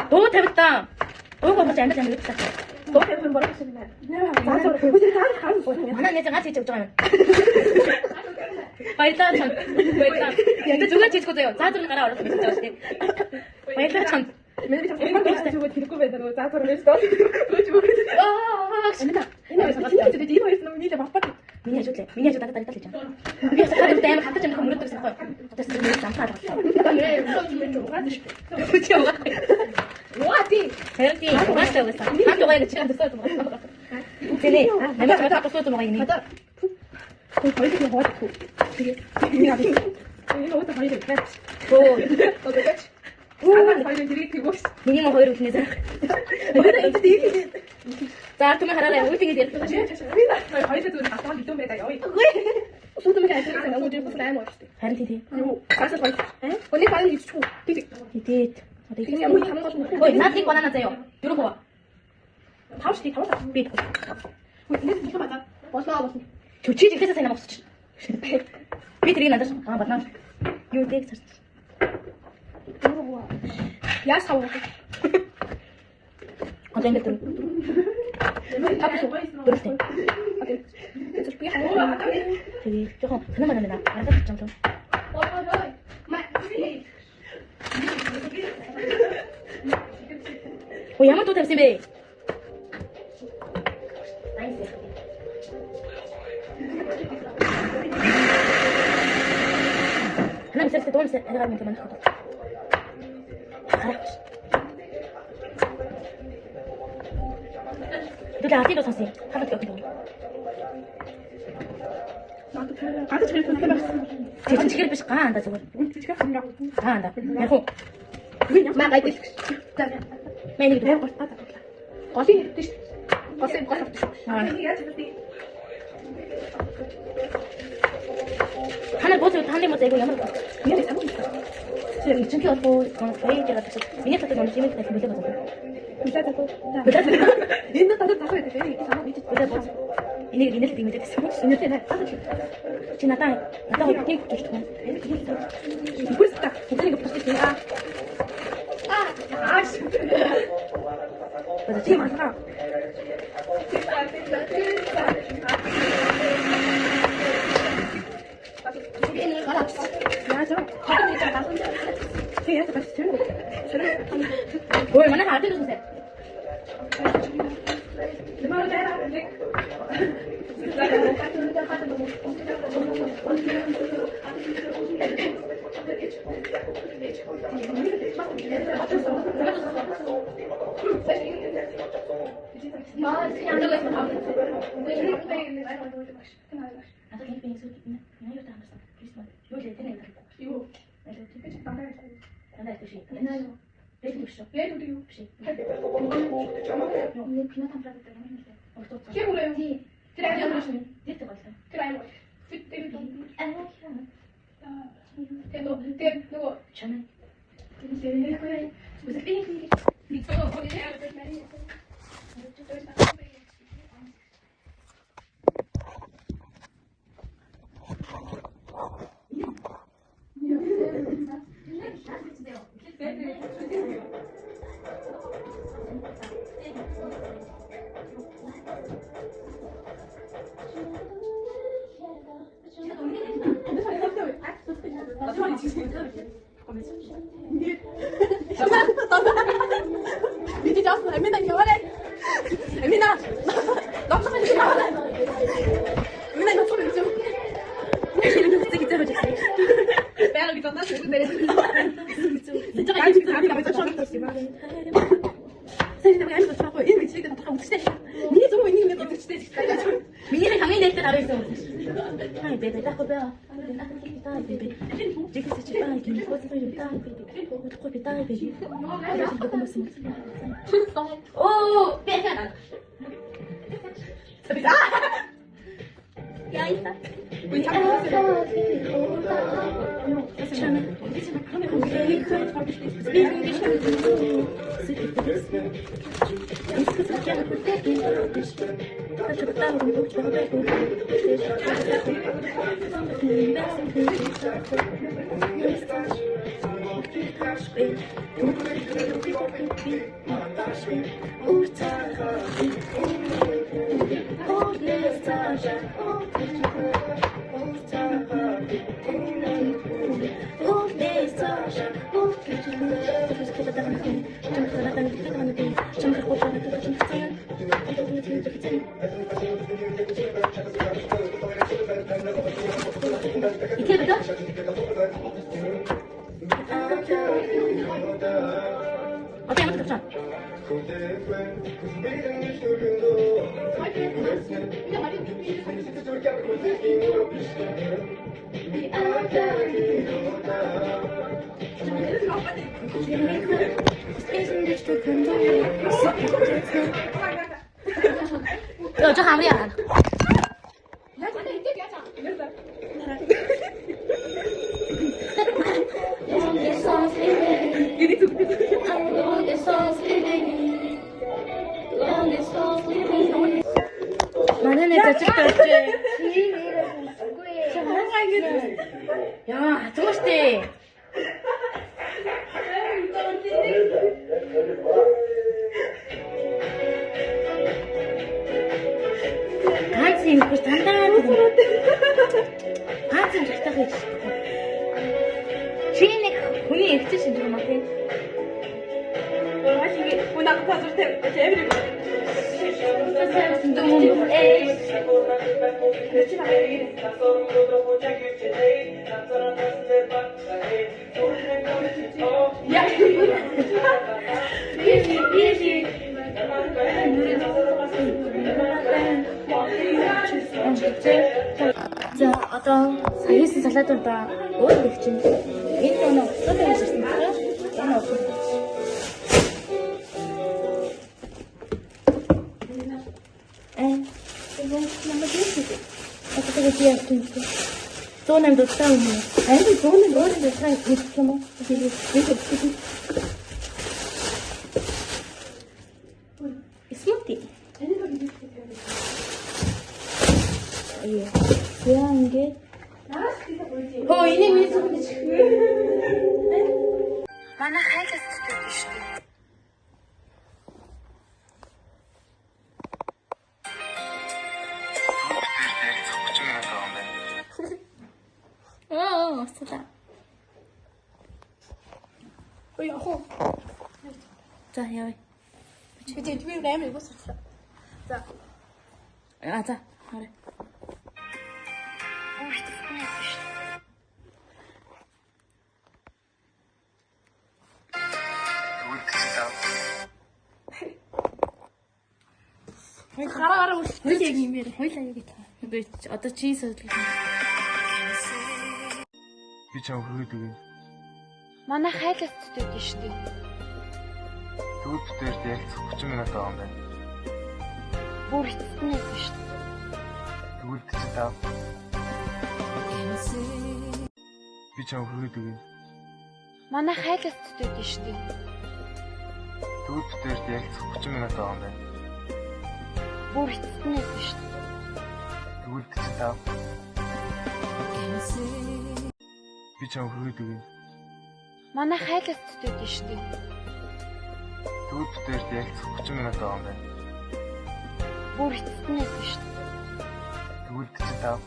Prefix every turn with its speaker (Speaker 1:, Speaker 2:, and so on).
Speaker 1: Дуу тавьтаа. Дууг болж амьд амьд гэсэн. Дуу тавих юм болов гэсэн юм. Манай нэг ганц хийж байгаа юм. Баярлалаа чанд. Баярлалаа. Яг зүгээр хийчихгүй заяа. Заазар гараа орох гэж байгаа шүү дээ. Баярлалаа чанд.
Speaker 2: Миний ч зүгээр хэрэггүй байдаг. Заазар нэж доо. Энэ хоёрын миний л баппад.
Speaker 1: Миний ажил дагдаг л хийж байгаа. Би ясаа гэдэг амар хатаж амих мөрөддөг гэсэн юм байна. Хатаж нэг замтаа болчихсон. What? Хэрэг угаасаа угаасаа. Хат угаа гэж хэлсэн юм байна. Тэний намайг татахгүй юм байна. Хата.
Speaker 2: Хоёрын хаваад. Тэгээ. Энэ одоо хоёрын бач.
Speaker 1: Оо.
Speaker 2: Одоо бач. Хоёрын дэрэг тэгвс.
Speaker 1: Миний мөн хоёр үхнээ зарах.
Speaker 2: Энд дэрэг.
Speaker 1: За түмэн хараарай. Үйтгээд ярих гэж байна.
Speaker 2: Хоёрын зүгээр хатаа битүүн байдаг яа. Сүүтэн гэж ажиллаж байгаа юм уу байна уу?
Speaker 1: Харин тий.
Speaker 2: Юу? Гасаа гоё. Өний файл хийчихв.
Speaker 1: Тий.
Speaker 2: Тэгээ ямар хамгаалах вэ?
Speaker 1: Ой, наадыг банана заяа. Юу хөө?
Speaker 2: Тавш тий тавш.
Speaker 1: Би.
Speaker 2: Үгүй нэг юм байна. Болоо.
Speaker 1: Чүчиж ихээсээ сайн амгасч. Би тэрийг надад баднаа. Юу дэг царч.
Speaker 2: Яас хаваа.
Speaker 1: Одоо ингэ тэр. Дөрөвтэй.
Speaker 2: Тэр би хаваа.
Speaker 1: Тэгээ жоохон санаа байна. Аргаж чам чам. Ой, ямар дуу тавьсан бэ? أنا مسلسل دول أنا غير من كمان خطر. خرجت. دول عطيله تصير. خلت أكتر.
Speaker 2: عادة شغلة أنا بس.
Speaker 1: تشكيل بس قاعدة تقول.
Speaker 2: تشكيل خمرة.
Speaker 1: قاعدة. يا أخو.
Speaker 2: ما قايدش.
Speaker 1: ما ينقدر.
Speaker 2: قاسي تش. قاسي قاسي تش.
Speaker 1: 하나 보세요. 한대 못 이거 야물. 미안해 잘못 있어. 지금 이쪽에 왔고 저희 제가 다시 미니스터 너무 재밌게 다시 못 해봐서.
Speaker 2: 미사자도. 인도 다들 다서 해야 돼. 이게 다 미치.
Speaker 1: 그래 뭐. 이네 리네스 리미트 됐어.
Speaker 2: 인도에는
Speaker 1: 지금 나타 어떻게 좋죠?
Speaker 2: 이거 있다. 괜찮은 거 보실 때 아씨.
Speaker 1: 맞아.
Speaker 2: 지금 맞아.
Speaker 1: 얼마나 잘 들으세요? Oh, pega. Ya está. 이태리가? 어때? 한번 더 저 하면 안. 많은 애들 찍었지. 야, 저거 맛있대. 간식 просто 단단하거든. 간식 좋다고 했지. 주인의 본인 액체신 줄 맞대.
Speaker 2: 맛있게 문학 가줄 때 재미를
Speaker 1: За одоо саяхан салаатуудаа өөр их чинь энэ өнөө өсөлтөд ирсэн чинь энэ өсөлт. 이거 намайг хийх. Одоо тэгээд яах юм бэ? Зүүнэнд удаа өмнө. Харин зүүнэнд өөрөө сайн хийх юм уу? Смути. Яа ингэ? Хөө энийг минь зүгтэж.
Speaker 3: Манай хайлт зүгтэж шүү дээ.
Speaker 1: 왔다.
Speaker 2: 야호.
Speaker 1: 자, 여기.
Speaker 2: 이제 뒤에 라면 입었어. 자.
Speaker 1: 자, 그래.
Speaker 2: 가라 무슨 얘기면
Speaker 1: хоёлаа юу гэж. Би одоо чи сөдлөө.
Speaker 4: Би чам хөрөөд өгнө.
Speaker 3: Манай хайлт зүгтэж шүү дээ.
Speaker 4: Төвд дээр ярилцах 30 минут байгаа юм байна.
Speaker 3: Бүр хэцүү шүү дээ.
Speaker 4: Тэгвэл чи тав. Би чам хөрөөд өгнө.
Speaker 3: Манай хайлт зүгтэж шүү дээ.
Speaker 4: Төвд дээр ярилцах 30 минут байгаа юм байна.
Speaker 3: Бүр хэцүү шүү дээ.
Speaker 4: Тэгвэл чи тав. Би чам хөрөөд өгнө.
Speaker 3: Манай хайлт зүгтэж шүү дээ.
Speaker 4: Төвд дээр ярилцах 30 минут байгаа юм байна.
Speaker 3: Бүр хэцүү шүү дээ.
Speaker 4: Тэгвэл чи тав.